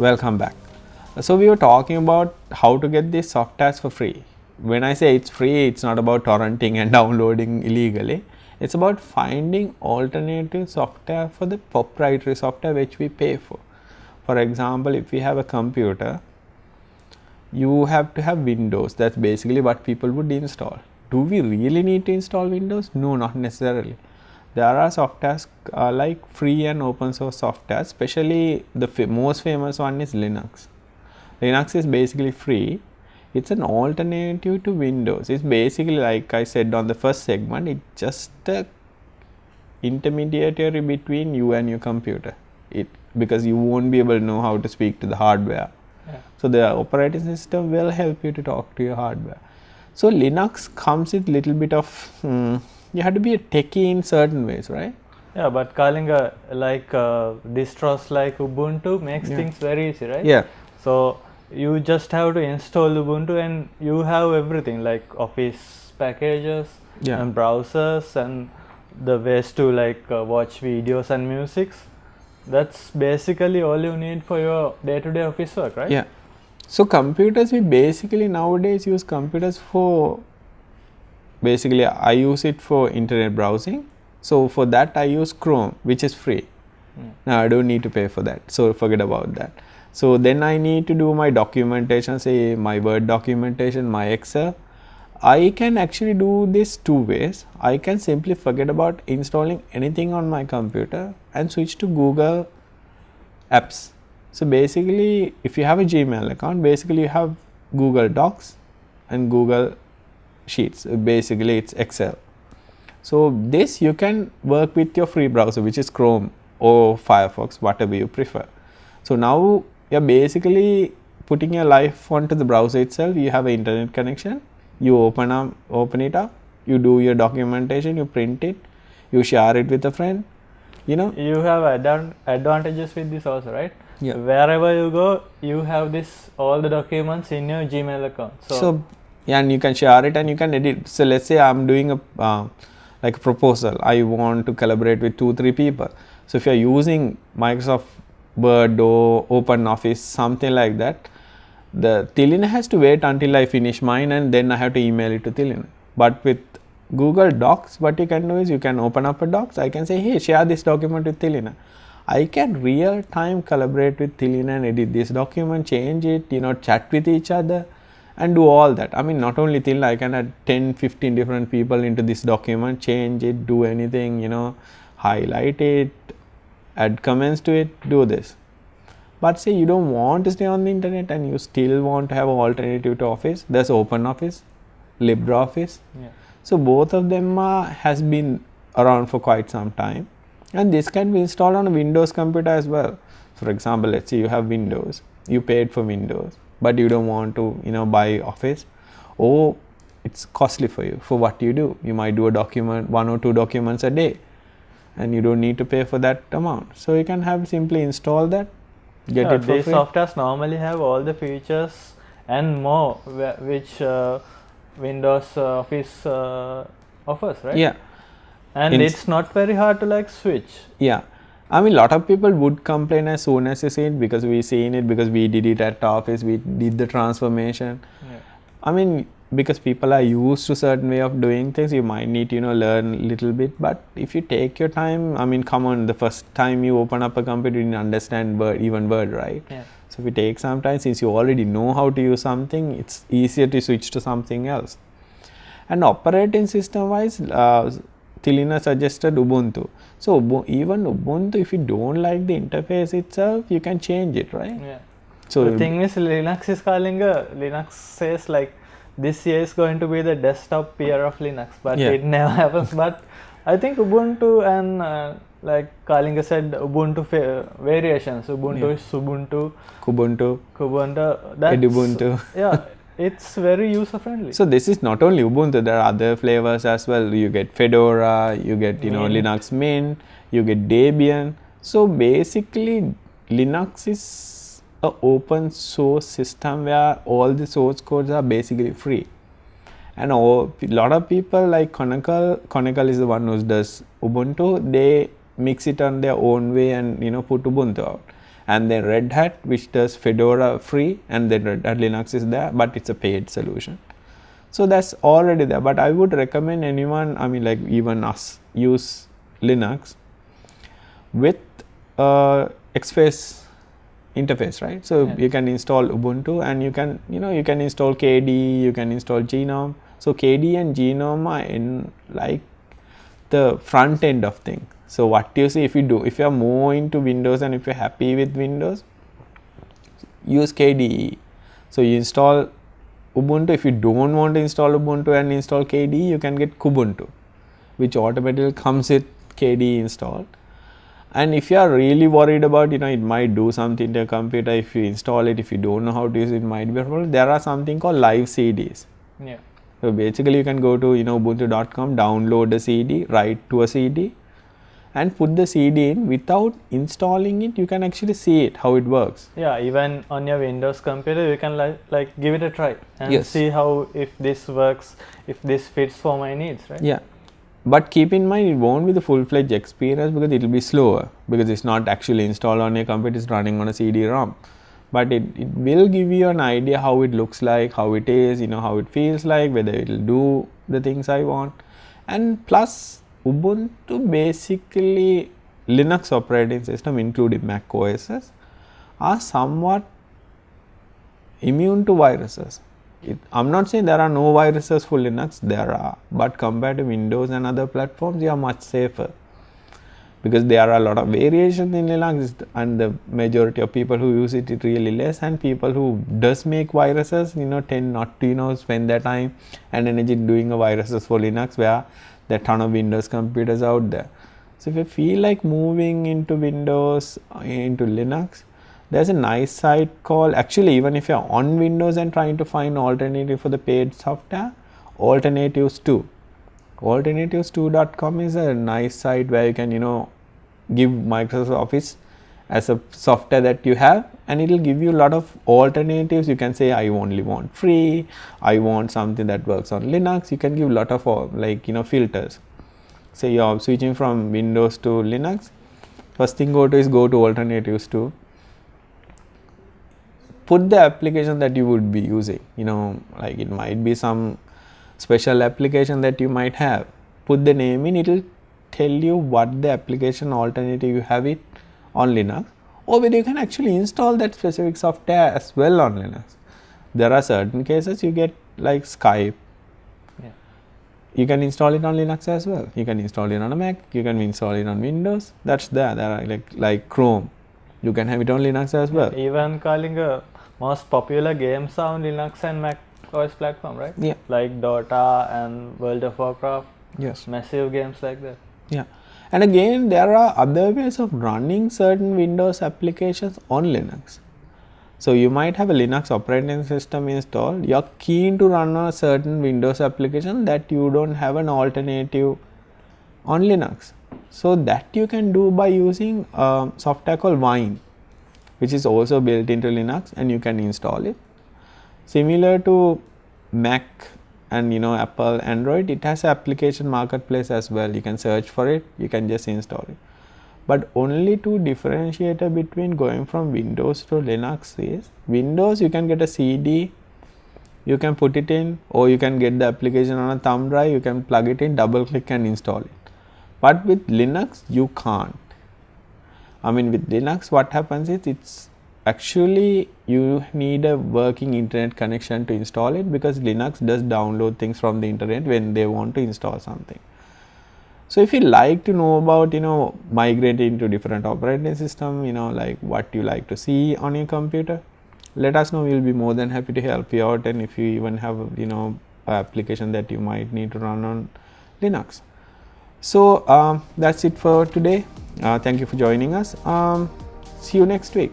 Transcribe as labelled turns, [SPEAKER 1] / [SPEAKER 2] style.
[SPEAKER 1] Welcome back. So we were talking about how to get these softwares for free. When I say it's free, it's not about torrenting and downloading illegally. It's about finding alternative software for the proprietary software which we pay for. For example, if we have a computer, you have to have Windows. That's basically what people would install. Do we really need to install Windows? No, not necessarily. There are softwares like free and open source software, especially the most famous one is Linux. Linux is basically free. It's an alternative to Windows. It's basically, like I said on the first segment, it's just a intermediary between you and your computer. Because you won't be able to know how to speak to the hardware.
[SPEAKER 2] Yeah.
[SPEAKER 1] So the operating system will help you to talk to your hardware. So Linux comes with little bit of you have to be a techie in certain ways, right?
[SPEAKER 2] Yeah, but Kalinga, distros like Ubuntu makes things very easy, right?
[SPEAKER 1] Yeah.
[SPEAKER 2] So you just have to install Ubuntu and you have everything like Office packages and browsers and the ways to watch videos and musics. That's basically all you need for your day-to-day office work, right?
[SPEAKER 1] Yeah. So computers, we basically nowadays use computers for, basically I use it for internet browsing. So for that I use Chrome, which is free. Now I don't need to pay for that, so forget about that. So then I need to do my documentation, say my Word documentation, my Excel. I can actually do this two ways. I can simply forget about installing anything on my computer and switch to Google Apps. So basically, if you have a Gmail account, basically you have Google Docs and Google Sheets. Basically it's Excel. So this you can work with your free browser, which is Chrome or Firefox, whatever you prefer. So now you're basically putting your life onto the browser itself. You have an internet connection, you open it up, you do your documentation, you print it, you share it with a friend, you know.
[SPEAKER 2] You have advantages with this also, right?
[SPEAKER 1] Yeah.
[SPEAKER 2] Wherever you go, you have all the documents in your Gmail account.
[SPEAKER 1] So yeah, and you can share it and you can edit. So let's say I'm doing a like a proposal. I want to collaborate with 2-3 people. So if you're using Microsoft Word or OpenOffice, something like that, the Tilina has to wait until I finish mine and then I have to email it to Tilina. But with Google Docs, what you can do is you can open up a docs. I can say, hey, share this document with Tilina. I can real time collaborate with Tilina and edit this document, change it, chat with each other and do all that. I mean, not only Tilina, I can add 10-15 different people into this document, change it, do anything, highlight it, add comments to it, do this. But say you don't want to stay on the internet and you still want to have an alternative to Office, there's OpenOffice, LibreOffice.
[SPEAKER 2] Yeah.
[SPEAKER 1] So both of them has been around for quite some time, and this can be installed on a Windows computer as well. For example, let's say you have Windows, you paid for Windows, but you don't want to buy Office, or it's costly for you. For what you do, you might do a document, 1 or 2 documents a day, and you don't need to pay for that amount. So you can have simply install that, get it for
[SPEAKER 2] these
[SPEAKER 1] free.
[SPEAKER 2] softwares normally have all the features and more which Windows Office offers, right?
[SPEAKER 1] Yeah.
[SPEAKER 2] And it's not very hard to switch.
[SPEAKER 1] Yeah. I mean, a lot of people would complain as soon as you see it, because we seen it, because we did it at Office, we did the transformation.
[SPEAKER 2] Yeah.
[SPEAKER 1] I mean, because people are used to certain way of doing things, you might need to learn a little bit. But if you take your time, I mean, come on, the first time you open up a computer, you didn't understand Word, right?
[SPEAKER 2] Yeah.
[SPEAKER 1] So if you take some time, since you already know how to use something, it's easier to switch to something else. And operating system wise, Tilina suggested Ubuntu. So even Ubuntu, if you don't like the interface itself, you can change it, right?
[SPEAKER 2] Yeah.
[SPEAKER 1] So
[SPEAKER 2] the thing is, Linux is Linux says this year is going to be the desktop year of Linux, but it never happens. But I think Ubuntu and like Kalinga said, Ubuntu variations. Ubuntu is Ubuntu, Kubuntu, that's
[SPEAKER 1] Edubuntu.
[SPEAKER 2] Yeah, it's very user friendly.
[SPEAKER 1] So this is not only Ubuntu, there are other flavors as well. You get Fedora, you get Linux Mint, you get Debian. So basically Linux is an open source system where all the source codes are basically free. And a lot of people like Conical is the one who does Ubuntu. They mix it on their own way and put Ubuntu out. and then Red Hat, which does Fedora free, and then Red Hat Linux is there, but it's a paid solution. So that's already there, but I would recommend anyone, I mean like even us, use Linux with XFace interface, right? So you can install Ubuntu, and you can install KDE, you can install GNOME. So KDE and GNOME are in like the front end of things. So what you see, if you are more into Windows and if you're happy with Windows, use KDE. So you install Ubuntu. If you don't want to install Ubuntu and install KDE, you can get Kubuntu, which automatically comes with KDE installed. And if you are really worried about, it might do something to your computer, if you install it, if you don't know how to use it, it might be a problem. There are something called live CDs.
[SPEAKER 2] Yeah.
[SPEAKER 1] So basically you can go to ubuntu.com, download a CD, write to a CD, and put the CD in. Without installing it, you can actually see it, how it works.
[SPEAKER 2] Yeah, even on your Windows computer, you can like give it a try and see how, if this works, if this fits for my needs, right?
[SPEAKER 1] Yeah. But keep in mind, it won't be the full-fledged experience because it will be slower, because it's not actually installed on your computer, it's running on a CD-ROM. But it will give you an idea how it looks like, how it is, how it feels like, whether it will do the things I want. And plus, Ubuntu, basically Linux operating system, including Mac OSs, are somewhat immune to viruses. I'm not saying there are no viruses for Linux, there are, but compared to Windows and other platforms, they are much safer, because there are a lot of variations in Linux, and the majority of people who use it is really less, and people who does make viruses, tend not to, spend their time and energy doing a viruses for Linux, where there are a ton of Windows computers out there. So if you feel like moving into Windows, into Linux, there's a nice site called, actually even if you're on Windows and trying to find alternative for the paid software, Alternatives 2. Alternatives2.com is a nice site where you can, give Microsoft Office as a software that you have, and it will give you a lot of alternatives. You can say, I only want free, I want something that works on Linux. You can give a lot of filters. Say you're switching from Windows to Linux, first thing go to Alternatives 2. Put the application that you would be using, like it might be some special application that you might have. Put the name in, it will tell you what the application alternative you have it on Linux, or whether you can actually install that specific software as well on Linux. There are certain cases you get like Skype.
[SPEAKER 2] Yeah.
[SPEAKER 1] You can install it on Linux as well. You can install it on a Mac, you can install it on Windows. That's there. There are like Chrome. You can have it on Linux as well.
[SPEAKER 2] Even calling most popular games are on Linux and Mac OS platform, right?
[SPEAKER 1] Yeah.
[SPEAKER 2] Like Dota and World of Warcraft.
[SPEAKER 1] Yes.
[SPEAKER 2] Massive games like that.
[SPEAKER 1] Yeah. And again, there are other ways of running certain Windows applications on Linux. So you might have a Linux operating system installed. You're keen to run a certain Windows application that you don't have an alternative on Linux. So that you can do by using software called Wine, which is also built into Linux, and you can install it. Similar to Mac and Apple, Android, it has an application marketplace as well. You can search for it, you can just install it. But only to differentiate between going from Windows to Linux is, Windows you can get a CD, you can put it in, or you can get the application on a thumb drive, you can plug it in, double click and install it. But with Linux you can't. I mean, with Linux what happens is, it's actually you need a working internet connection to install it, because Linux does download things from the internet when they want to install something. So if you like to know about migrating to different operating system, like what you like to see on your computer, let us know. We'll be more than happy to help you out. And if you even have application that you might need to run on Linux. So that's it for today. Thank you for joining us. See you next week.